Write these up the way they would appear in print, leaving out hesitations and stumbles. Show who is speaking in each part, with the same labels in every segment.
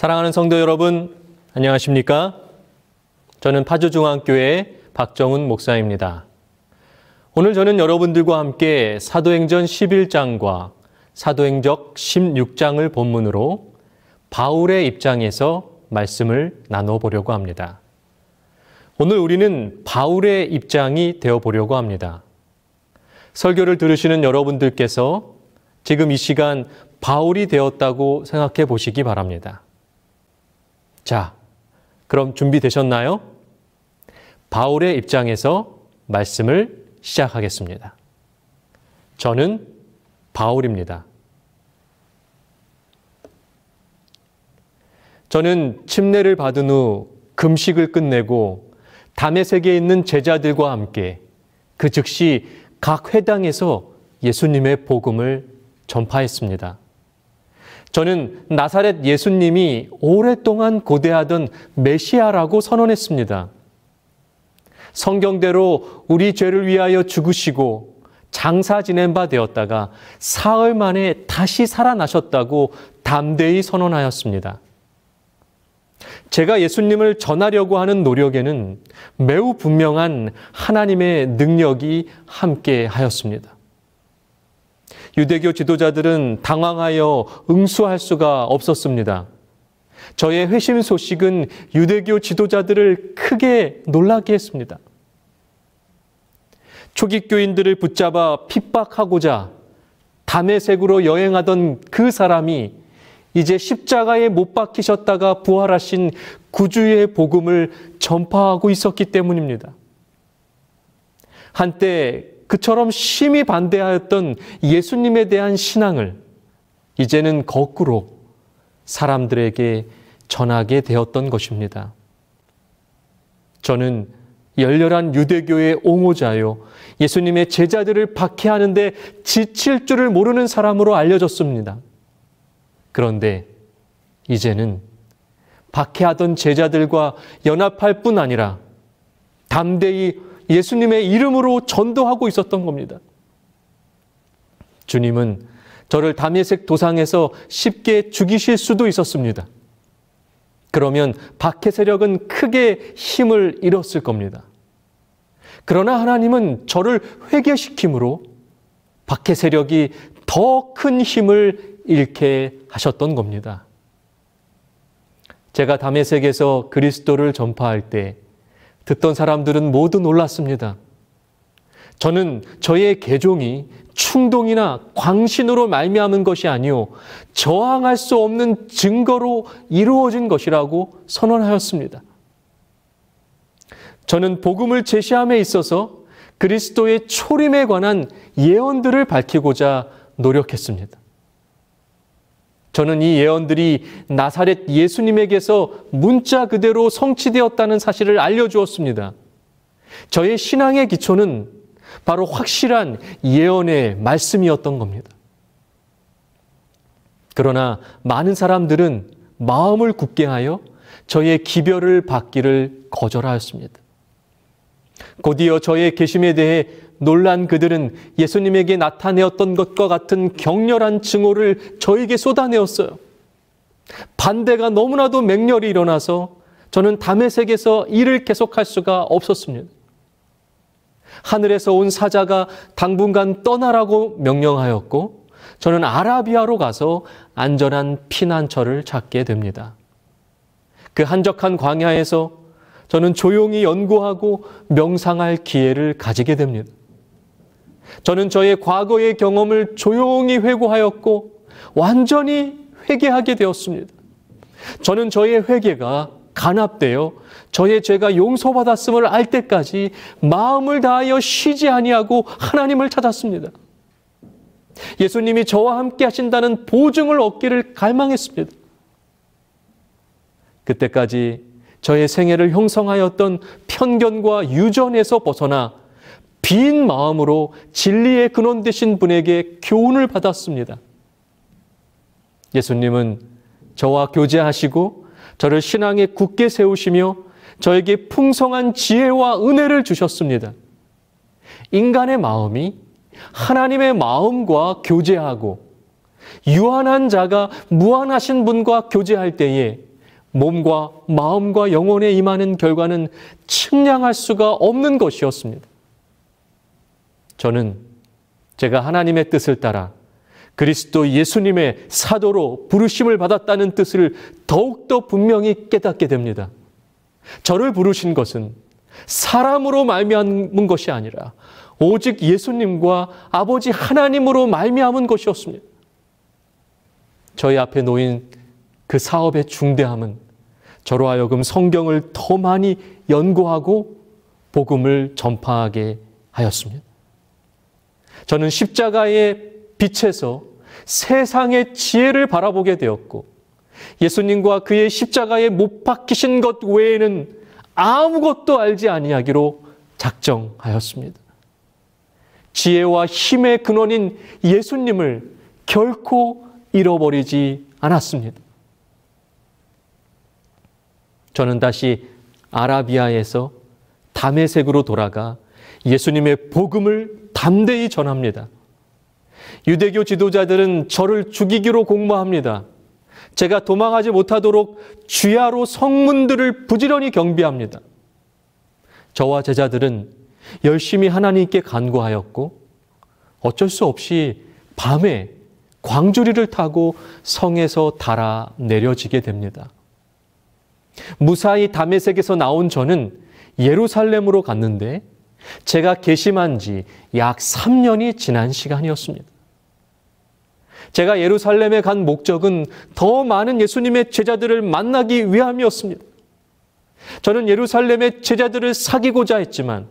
Speaker 1: 사랑하는 성도 여러분, 안녕하십니까? 저는 파주중앙교회 박정훈 목사입니다. 오늘 저는 여러분들과 함께 사도행전 11장과 사도행적 16장을 본문으로 바울의 입장에서 말씀을 나눠보려고 합니다. 오늘 우리는 바울의 입장이 되어보려고 합니다. 설교를 들으시는 여러분들께서 지금 이 시간 바울이 되었다고 생각해 보시기 바랍니다. 자, 그럼 준비되셨나요? 바울의 입장에서 말씀을 시작하겠습니다. 저는 바울입니다. 저는 침례를 받은 후 금식을 끝내고 다메섹에 있는 제자들과 함께 그 즉시 각 회당에서 예수님의 복음을 전파했습니다. 저는 나사렛 예수님이 오랫동안 고대하던 메시아라고 선언했습니다. 성경대로 우리 죄를 위하여 죽으시고 장사 지낸 바 되었다가 사흘 만에 다시 살아나셨다고 담대히 선언하였습니다. 제가 예수님을 전하려고 하는 노력에는 매우 분명한 하나님의 능력이 함께 하였습니다. 유대교 지도자들은 당황하여 응수할 수가 없었습니다. 저의 회심 소식은 유대교 지도자들을 크게 놀라게 했습니다. 초기 교인들을 붙잡아 핍박하고자 다메섹으로 여행하던 그 사람이 이제 십자가에 못 박히셨다가 부활하신 구주의 복음을 전파하고 있었기 때문입니다. 한때 그처럼 심히 반대하였던 예수님에 대한 신앙을 이제는 거꾸로 사람들에게 전하게 되었던 것입니다. 저는 열렬한 유대교의 옹호자요, 예수님의 제자들을 박해하는데 지칠 줄을 모르는 사람으로 알려졌습니다. 그런데 이제는 박해하던 제자들과 연합할 뿐 아니라 담대히 예수님의 이름으로 전도하고 있었던 겁니다. 주님은 저를 다메섹 도상에서 쉽게 죽이실 수도 있었습니다. 그러면 박해 세력은 크게 힘을 잃었을 겁니다. 그러나 하나님은 저를 회개시킴으로 박해 세력이 더 큰 힘을 잃게 하셨던 겁니다. 제가 다메섹에서 그리스도를 전파할 때 듣던 사람들은 모두 놀랐습니다. 저는 저의 개종이 충동이나 광신으로 말미암은 것이 아니요 저항할 수 없는 증거로 이루어진 것이라고 선언하였습니다. 저는 복음을 제시함에 있어서 그리스도의 초림에 관한 예언들을 밝히고자 노력했습니다. 저는 이 예언들이 나사렛 예수님에게서 문자 그대로 성취되었다는 사실을 알려주었습니다. 저의 신앙의 기초는 바로 확실한 예언의 말씀이었던 겁니다. 그러나 많은 사람들은 마음을 굳게 하여 저의 기별을 받기를 거절하였습니다. 곧이어 저의 계심에 대해 놀란 그들은 예수님에게 나타내었던 것과 같은 격렬한 증오를 저에게 쏟아내었어요. 반대가 너무나도 맹렬히 일어나서 저는 다메섹에서 일을 계속할 수가 없었습니다. 하늘에서 온 사자가 당분간 떠나라고 명령하였고 저는 아라비아로 가서 안전한 피난처를 찾게 됩니다. 그 한적한 광야에서 저는 조용히 연구하고 명상할 기회를 가지게 됩니다. 저는 저의 과거의 경험을 조용히 회고하였고 완전히 회개하게 되었습니다. 저는 저의 회개가 간합되어 저의 죄가 용서받았음을 알 때까지 마음을 다하여 쉬지 아니하고 하나님을 찾았습니다. 예수님이 저와 함께 하신다는 보증을 얻기를 갈망했습니다. 그때까지 저의 생애를 형성하였던 편견과 유전에서 벗어나 빈 마음으로 진리의 근원 되신 분에게 교훈을 받았습니다. 예수님은 저와 교제하시고 저를 신앙에 굳게 세우시며 저에게 풍성한 지혜와 은혜를 주셨습니다. 인간의 마음이 하나님의 마음과 교제하고 유한한 자가 무한하신 분과 교제할 때에 몸과 마음과 영혼에 임하는 결과는 측량할 수가 없는 것이었습니다. 저는 제가 하나님의 뜻을 따라 그리스도 예수님의 사도로 부르심을 받았다는 뜻을 더욱더 분명히 깨닫게 됩니다. 저를 부르신 것은 사람으로 말미암은 것이 아니라 오직 예수님과 아버지 하나님으로 말미암은 것이었습니다. 저희 앞에 놓인 그 사업의 중대함은 저로 하여금 성경을 더 많이 연구하고 복음을 전파하게 하였습니다. 저는 십자가의 빛에서 세상의 지혜를 바라보게 되었고 예수님과 그의 십자가에 못 박히신 것 외에는 아무것도 알지 아니하기로 작정하였습니다. 지혜와 힘의 근원인 예수님을 결코 잃어버리지 않았습니다. 저는 다시 아라비아에서 다메섹으로 돌아가 예수님의 복음을 담대히 전합니다. 유대교 지도자들은 저를 죽이기로 공모합니다. 제가 도망하지 못하도록 주야로 성문들을 부지런히 경비합니다. 저와 제자들은 열심히 하나님께 간구하였고 어쩔 수 없이 밤에 광주리를 타고 성에서 달아 내려지게 됩니다. 무사히 다메섹에서 나온 저는 예루살렘으로 갔는데 제가 개심한 지 약 3년이 지난 시간이었습니다. 제가 예루살렘에 간 목적은 더 많은 예수님의 제자들을 만나기 위함이었습니다. 저는 예루살렘의 제자들을 사귀고자 했지만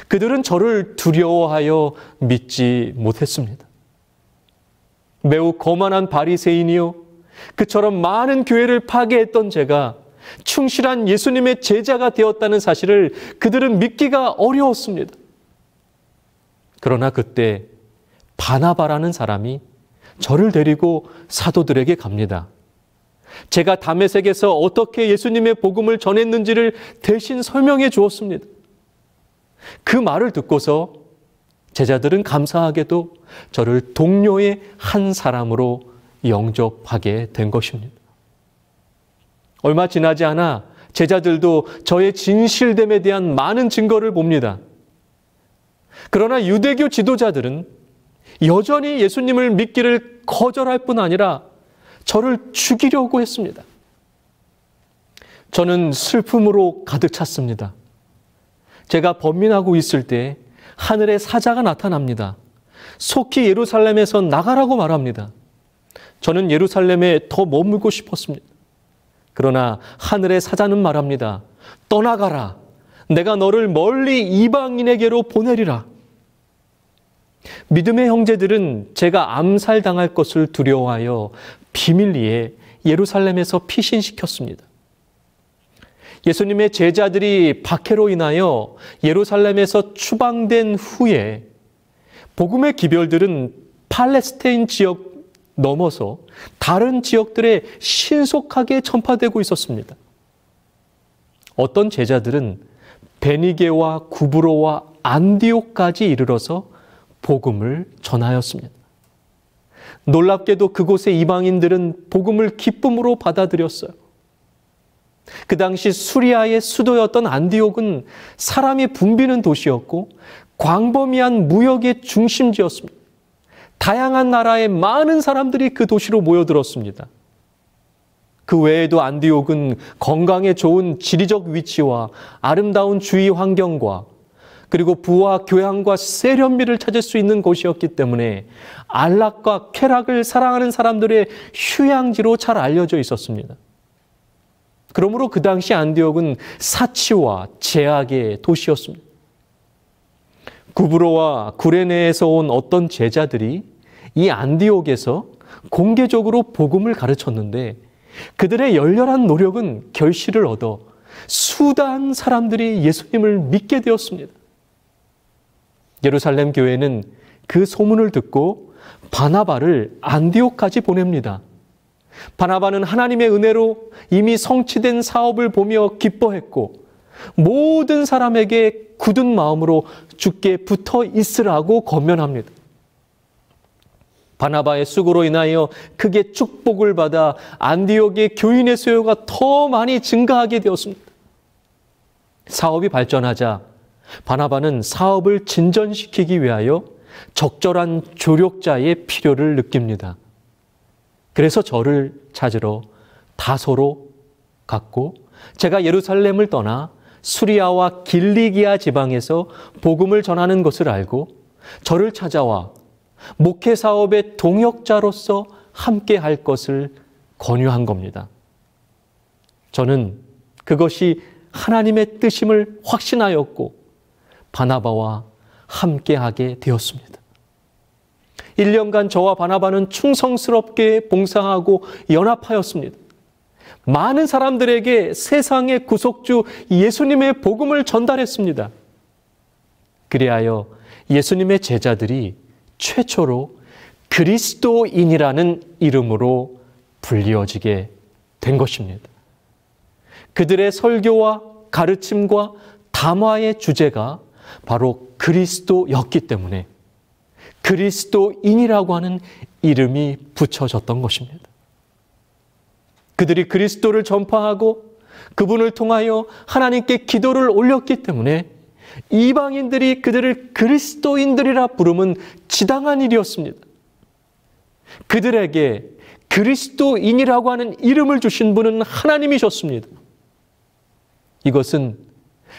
Speaker 1: 그들은 저를 두려워하여 믿지 못했습니다. 매우 거만한 바리새인이요, 그처럼 많은 교회를 파괴했던 제가 충실한 예수님의 제자가 되었다는 사실을 그들은 믿기가 어려웠습니다. 그러나 그때 바나바라는 사람이 저를 데리고 사도들에게 갑니다. 제가 다메섹에서 어떻게 예수님의 복음을 전했는지를 대신 설명해 주었습니다. 그 말을 듣고서 제자들은 감사하게도 저를 동료의 한 사람으로 영접하게 된 것입니다. 얼마 지나지 않아 제자들도 저의 진실됨에 대한 많은 증거를 봅니다. 그러나 유대교 지도자들은 여전히 예수님을 믿기를 거절할 뿐 아니라 저를 죽이려고 했습니다. 저는 슬픔으로 가득 찼습니다. 제가 번민하고 있을 때 하늘에 사자가 나타납니다. 속히 예루살렘에서 나가라고 말합니다. 저는 예루살렘에 더 머물고 싶었습니다. 그러나 하늘의 사자는 말합니다. 떠나가라. 내가 너를 멀리 이방인에게로 보내리라. 믿음의 형제들은 제가 암살당할 것을 두려워하여 비밀리에 예루살렘에서 피신시켰습니다. 예수님의 제자들이 박해로 인하여 예루살렘에서 추방된 후에 복음의 기별들은 팔레스타인 지역 넘어서 다른 지역들에 신속하게 전파되고 있었습니다. 어떤 제자들은 베니게와 구브로와 안디옥까지 이르러서 복음을 전하였습니다. 놀랍게도 그곳의 이방인들은 복음을 기쁨으로 받아들였어요. 그 당시 수리아의 수도였던 안디옥은 사람이 붐비는 도시였고 광범위한 무역의 중심지였습니다. 다양한 나라의 많은 사람들이 그 도시로 모여들었습니다. 그 외에도 안디옥은 건강에 좋은 지리적 위치와 아름다운 주위 환경과 그리고 부와 교양과 세련미를 찾을 수 있는 곳이었기 때문에 안락과 쾌락을 사랑하는 사람들의 휴양지로 잘 알려져 있었습니다. 그러므로 그 당시 안디옥은 사치와 제약의 도시였습니다. 구브로와 구레네에서 온 어떤 제자들이 이 안디옥에서 공개적으로 복음을 가르쳤는데 그들의 열렬한 노력은 결실을 얻어 수단 사람들이 예수님을 믿게 되었습니다. 예루살렘 교회는 그 소문을 듣고 바나바를 안디옥까지 보냅니다. 바나바는 하나님의 은혜로 이미 성취된 사업을 보며 기뻐했고 모든 사람에게 굳은 마음으로 주께 붙어 있으라고 권면합니다. 바나바의 수고로 인하여 크게 축복을 받아 안디옥의 교인의 수요가 더 많이 증가하게 되었습니다. 사업이 발전하자 바나바는 사업을 진전시키기 위하여 적절한 조력자의 필요를 느낍니다. 그래서 저를 찾으러 다소로 갔고 제가 예루살렘을 떠나 수리아와 길리기아 지방에서 복음을 전하는 것을 알고 저를 찾아와 목회 사업의 동역자로서 함께 할 것을 권유한 겁니다. 저는 그것이 하나님의 뜻임을 확신하였고 바나바와 함께하게 되었습니다. 1년간 저와 바나바는 충성스럽게 봉사하고 연합하였습니다. 많은 사람들에게 세상의 구속주 예수님의 복음을 전달했습니다. 그리하여 예수님의 제자들이 최초로 그리스도인이라는 이름으로 불리어지게 된 것입니다. 그들의 설교와 가르침과 담화의 주제가 바로 그리스도였기 때문에 그리스도인이라고 하는 이름이 붙여졌던 것입니다. 그들이 그리스도를 전파하고 그분을 통하여 하나님께 기도를 올렸기 때문에 이방인들이 그들을 그리스도인들이라 부르면 지당한 일이었습니다. 그들에게 그리스도인이라고 하는 이름을 주신 분은 하나님이셨습니다. 이것은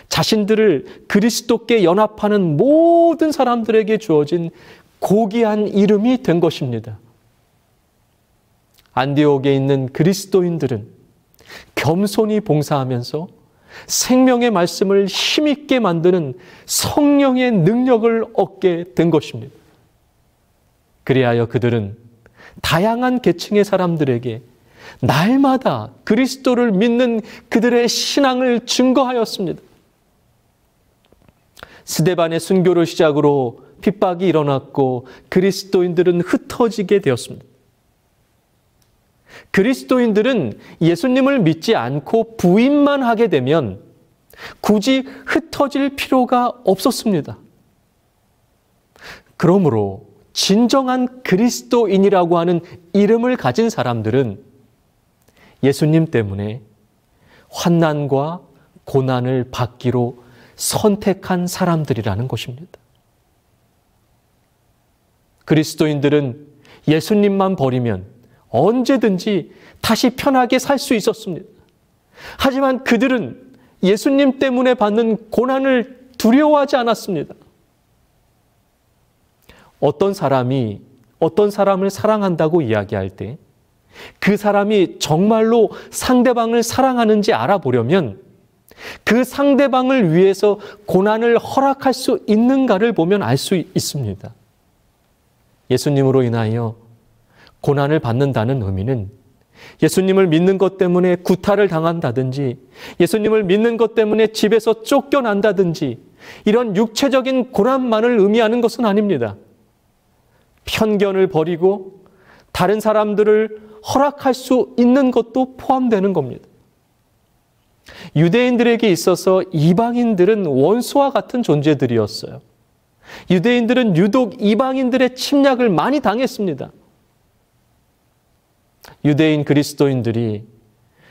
Speaker 1: 자신들을 그리스도께 연합하는 모든 사람들에게 주어진 고귀한 이름이 된 것입니다. 안디옥에 있는 그리스도인들은 겸손히 봉사하면서 생명의 말씀을 힘있게 만드는 성령의 능력을 얻게 된 것입니다. 그리하여 그들은 다양한 계층의 사람들에게 날마다 그리스도를 믿는 그들의 신앙을 증거하였습니다. 스데반의 순교를 시작으로 핍박이 일어났고 그리스도인들은 흩어지게 되었습니다. 그리스도인들은 예수님을 믿지 않고 부인만 하게 되면 굳이 흩어질 필요가 없었습니다. 그러므로 진정한 그리스도인이라고 하는 이름을 가진 사람들은 예수님 때문에 환난과 고난을 받기로 선택한 사람들이라는 것입니다. 그리스도인들은 예수님만 버리면 언제든지 다시 편하게 살 수 있었습니다. 하지만 그들은 예수님 때문에 받는 고난을 두려워하지 않았습니다. 어떤 사람이 어떤 사람을 사랑한다고 이야기할 때 그 사람이 정말로 상대방을 사랑하는지 알아보려면 그 상대방을 위해서 고난을 허락할 수 있는가를 보면 알 수 있습니다. 예수님으로 인하여 고난을 받는다는 의미는 예수님을 믿는 것 때문에 구타를 당한다든지 예수님을 믿는 것 때문에 집에서 쫓겨난다든지 이런 육체적인 고난만을 의미하는 것은 아닙니다. 편견을 버리고 다른 사람들을 허락할 수 있는 것도 포함되는 겁니다. 유대인들에게 있어서 이방인들은 원수와 같은 존재들이었어요. 유대인들은 유독 이방인들의 침략을 많이 당했습니다. 유대인 그리스도인들이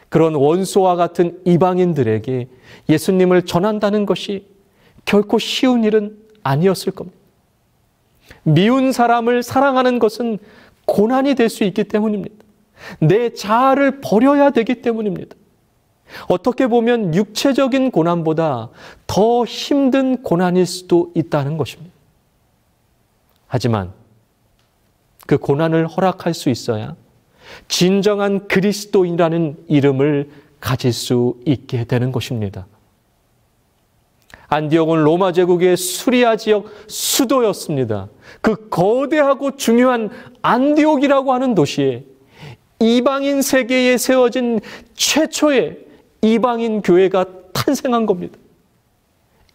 Speaker 1: 그런 원수와 같은 이방인들에게 예수님을 전한다는 것이 결코 쉬운 일은 아니었을 겁니다. 미운 사람을 사랑하는 것은 고난이 될 수 있기 때문입니다. 내 자아를 버려야 되기 때문입니다. 어떻게 보면 육체적인 고난보다 더 힘든 고난일 수도 있다는 것입니다. 하지만 그 고난을 허락할 수 있어야 진정한 그리스도인이라는 이름을 가질 수 있게 되는 것입니다. 안디옥은 로마 제국의 수리아 지역 수도였습니다. 그 거대하고 중요한 안디옥이라고 하는 도시에 이방인 세계에 세워진 최초의 이방인 교회가 탄생한 겁니다.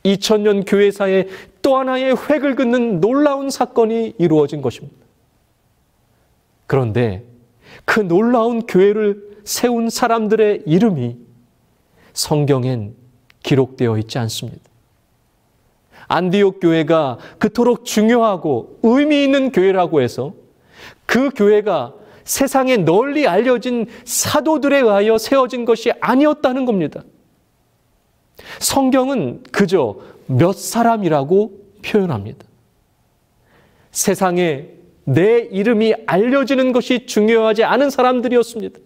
Speaker 1: 2000년 교회사에 또 하나의 획을 긋는 놀라운 사건이 이루어진 것입니다. 그런데 그 놀라운 교회를 세운 사람들의 이름이 성경엔 기록되어 있지 않습니다. 안디옥 교회가 그토록 중요하고 의미 있는 교회라고 해서 그 교회가 세상에 널리 알려진 사도들에 의하여 세워진 것이 아니었다는 겁니다. 성경은 그저 몇 사람이라고 표현합니다. 세상에 내 이름이 알려지는 것이 중요하지 않은 사람들이었습니다.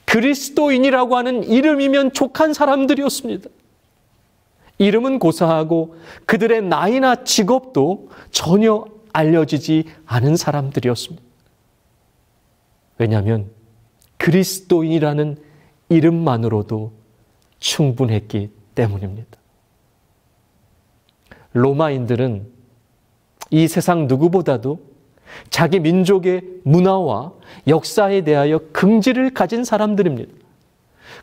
Speaker 1: 그리스도인이라고 하는 이름이면 족한 사람들이었습니다. 이름은 고사하고 그들의 나이나 직업도 전혀 알려지지 않은 사람들이었습니다. 왜냐하면 그리스도인이라는 이름만으로도 충분했기 때문입니다. 로마인들은 이 세상 누구보다도 자기 민족의 문화와 역사에 대하여 긍지를 가진 사람들입니다.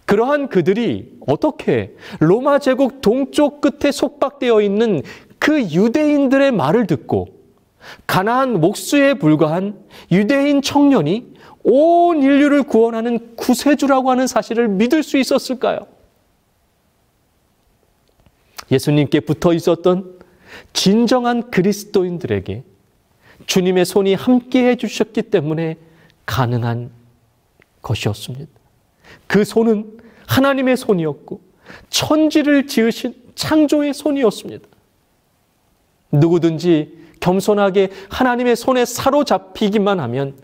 Speaker 1: 그러한 그들이 어떻게 로마 제국 동쪽 끝에 속박되어 있는 그 유대인들의 말을 듣고 가나안 목수에 불과한 유대인 청년이 온 인류를 구원하는 구세주라고 하는 사실을 믿을 수 있었을까요? 예수님께 붙어 있었던 진정한 그리스도인들에게 주님의 손이 함께 해주셨기 때문에 가능한 것이었습니다. 그 손은 하나님의 손이었고 천지를 지으신 창조의 손이었습니다. 누구든지 겸손하게 하나님의 손에 사로잡히기만 하면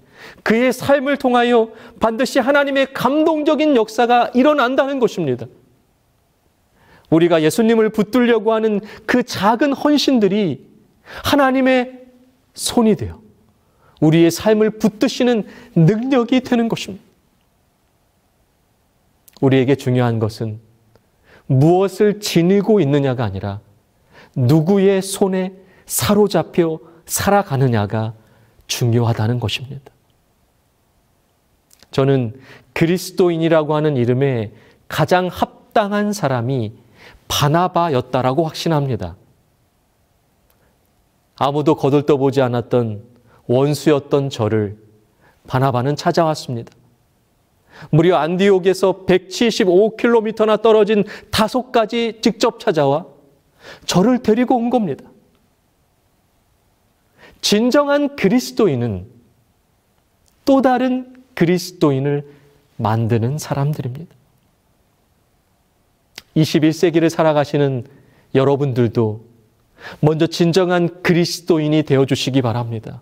Speaker 1: 그의 삶을 통하여 반드시 하나님의 감동적인 역사가 일어난다는 것입니다. 우리가 예수님을 붙들려고 하는 그 작은 헌신들이 하나님의 손이 되어 우리의 삶을 붙드시는 능력이 되는 것입니다. 우리에게 중요한 것은 무엇을 지니고 있느냐가 아니라 누구의 손에 사로잡혀 살아가느냐가 중요하다는 것입니다. 저는 그리스도인이라고 하는 이름에 가장 합당한 사람이 바나바였다라고 확신합니다. 아무도 거들떠보지 않았던 원수였던 저를 바나바는 찾아왔습니다. 무려 안디옥에서 175km나 떨어진 다소까지 직접 찾아와 저를 데리고 온 겁니다. 진정한 그리스도인은 또 다른 그리스도인을 만드는 사람들입니다. 21세기를 살아가시는 여러분들도 먼저 진정한 그리스도인이 되어주시기 바랍니다.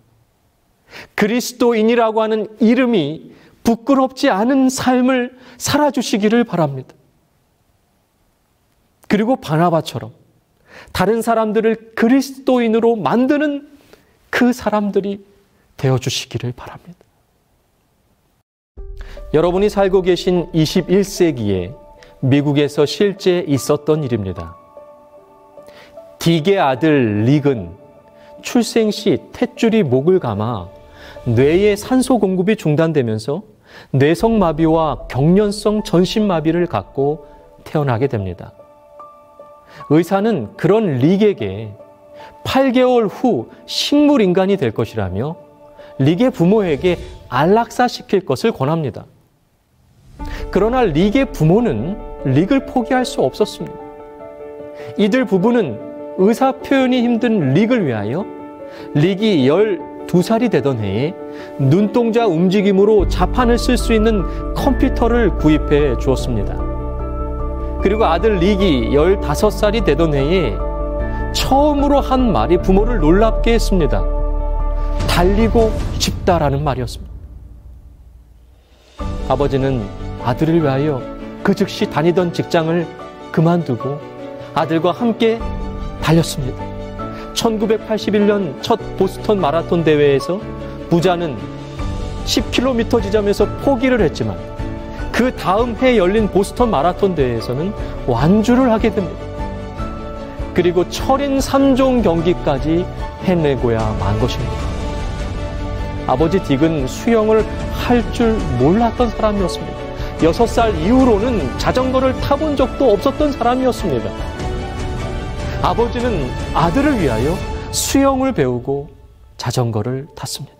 Speaker 1: 그리스도인이라고 하는 이름이 부끄럽지 않은 삶을 살아주시기를 바랍니다. 그리고 바나바처럼 다른 사람들을 그리스도인으로 만드는 그 사람들이 되어주시기를 바랍니다. 여러분이 살고 계신 21세기에 미국에서 실제 있었던 일입니다. 딕의 아들 릭은 출생 시 탯줄이 목을 감아 뇌의 산소 공급이 중단되면서 뇌성마비와 경련성 전신마비를 갖고 태어나게 됩니다. 의사는 그런 릭에게 8개월 후 식물인간이 될 것이라며 릭의 부모에게 안락사시킬 것을 권합니다. 그러나 릭의 부모는 릭을 포기할 수 없었습니다. 이들 부부는 의사 표현이 힘든 릭을 위하여 릭이 12살이 되던 해에 눈동자 움직임으로 자판을 쓸 수 있는 컴퓨터를 구입해 주었습니다. 그리고 아들 릭이 15살이 되던 해에 처음으로 한 말이 부모를 놀랍게 했습니다. 달리고 싶다라는 말이었습니다. 아버지는 아들을 위하여 그 즉시 다니던 직장을 그만두고 아들과 함께 달렸습니다. 1981년 첫 보스턴 마라톤 대회에서 부자는 10km 지점에서 포기를 했지만 그 다음 해 열린 보스턴 마라톤 대회에서는 완주를 하게 됩니다. 그리고 철인 3종 경기까지 해내고야 만 것입니다. 아버지 딕은 수영을 할 줄 몰랐던 사람이었습니다. 6살 이후로는 자전거를 타본 적도 없었던 사람이었습니다. 아버지는 아들을 위하여 수영을 배우고 자전거를 탔습니다.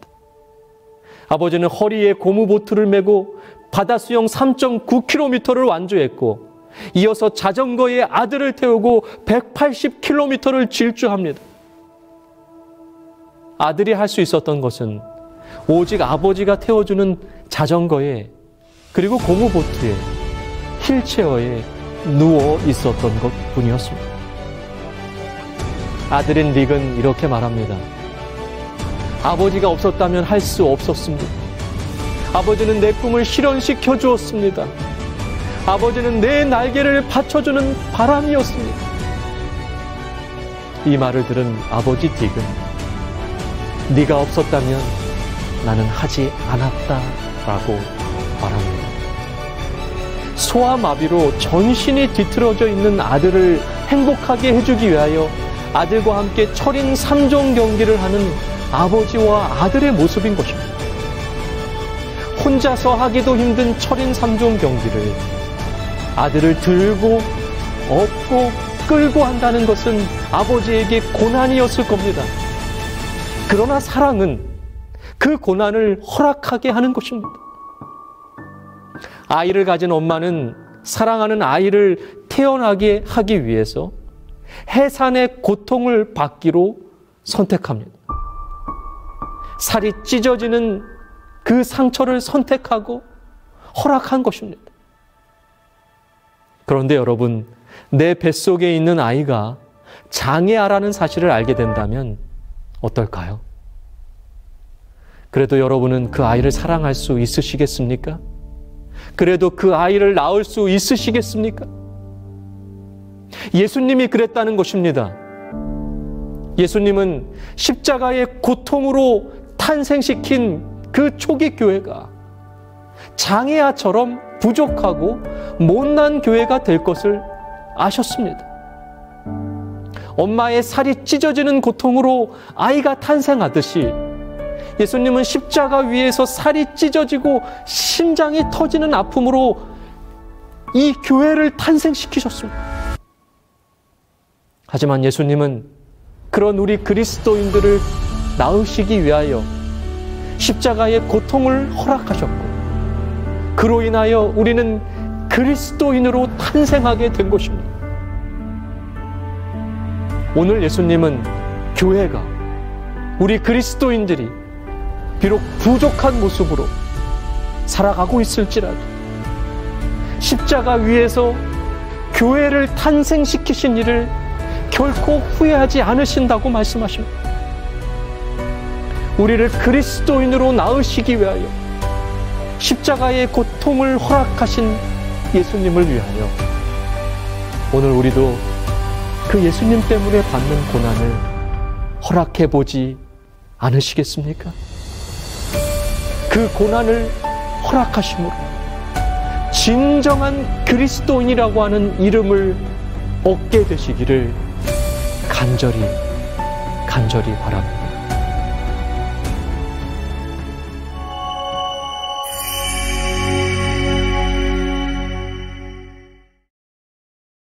Speaker 1: 아버지는 허리에 고무보트를 메고 바다 수영 3.9km를 완주했고 이어서 자전거에 아들을 태우고 180km를 질주합니다. 아들이 할 수 있었던 것은 오직 아버지가 태워주는 자전거에, 그리고 고무보트에, 휠체어에 누워 있었던 것뿐이었습니다. 아들인 릭은 이렇게 말합니다. 아버지가 없었다면 할 수 없었습니다. 아버지는 내 꿈을 실현시켜 주었습니다. 아버지는 내 날개를 받쳐주는 바람이었습니다. 이 말을 들은 아버지 딕은 네가 없었다면 나는 하지 않았다라고 말합니다. 소아마비로 전신이 뒤틀어져 있는 아들을 행복하게 해주기 위하여 아들과 함께 철인 3종 경기를 하는 아버지와 아들의 모습인 것입니다. 혼자서 하기도 힘든 철인 3종 경기를 아들을 들고 업고 끌고 한다는 것은 아버지에게 고난이었을 겁니다. 그러나 사랑은 그 고난을 허락하게 하는 것입니다. 아이를 가진 엄마는 사랑하는 아이를 태어나게 하기 위해서 해산의 고통을 받기로 선택합니다. 살이 찢어지는 그 상처를 선택하고 허락한 것입니다. 그런데 여러분, 내 뱃속에 있는 아이가 장애아라는 사실을 알게 된다면 어떨까요? 그래도 여러분은 그 아이를 사랑할 수 있으시겠습니까? 그래도 그 아이를 낳을 수 있으시겠습니까? 예수님이 그랬다는 것입니다. 예수님은 십자가의 고통으로 탄생시킨 그 초기 교회가 장애아처럼 부족하고 못난 교회가 될 것을 아셨습니다. 엄마의 살이 찢어지는 고통으로 아이가 탄생하듯이 예수님은 십자가 위에서 살이 찢어지고 심장이 터지는 아픔으로 이 교회를 탄생시키셨습니다. 하지만 예수님은 그런 우리 그리스도인들을 낳으시기 위하여 십자가의 고통을 허락하셨고, 그로 인하여 우리는 그리스도인으로 탄생하게 된 것입니다. 오늘 예수님은 교회가, 우리 그리스도인들이 비록 부족한 모습으로 살아가고 있을지라도 십자가 위에서 교회를 탄생시키신 일을 결코 후회하지 않으신다고 말씀하십니다. 우리를 그리스도인으로 낳으시기 위하여 십자가의 고통을 허락하신 예수님을 위하여 오늘 우리도 그 예수님 때문에 받는 고난을 허락해 보지 않으시겠습니까? 그 고난을 허락하심으로 진정한 그리스도인이라고 하는 이름을 얻게 되시기를 간절히 바랍니다.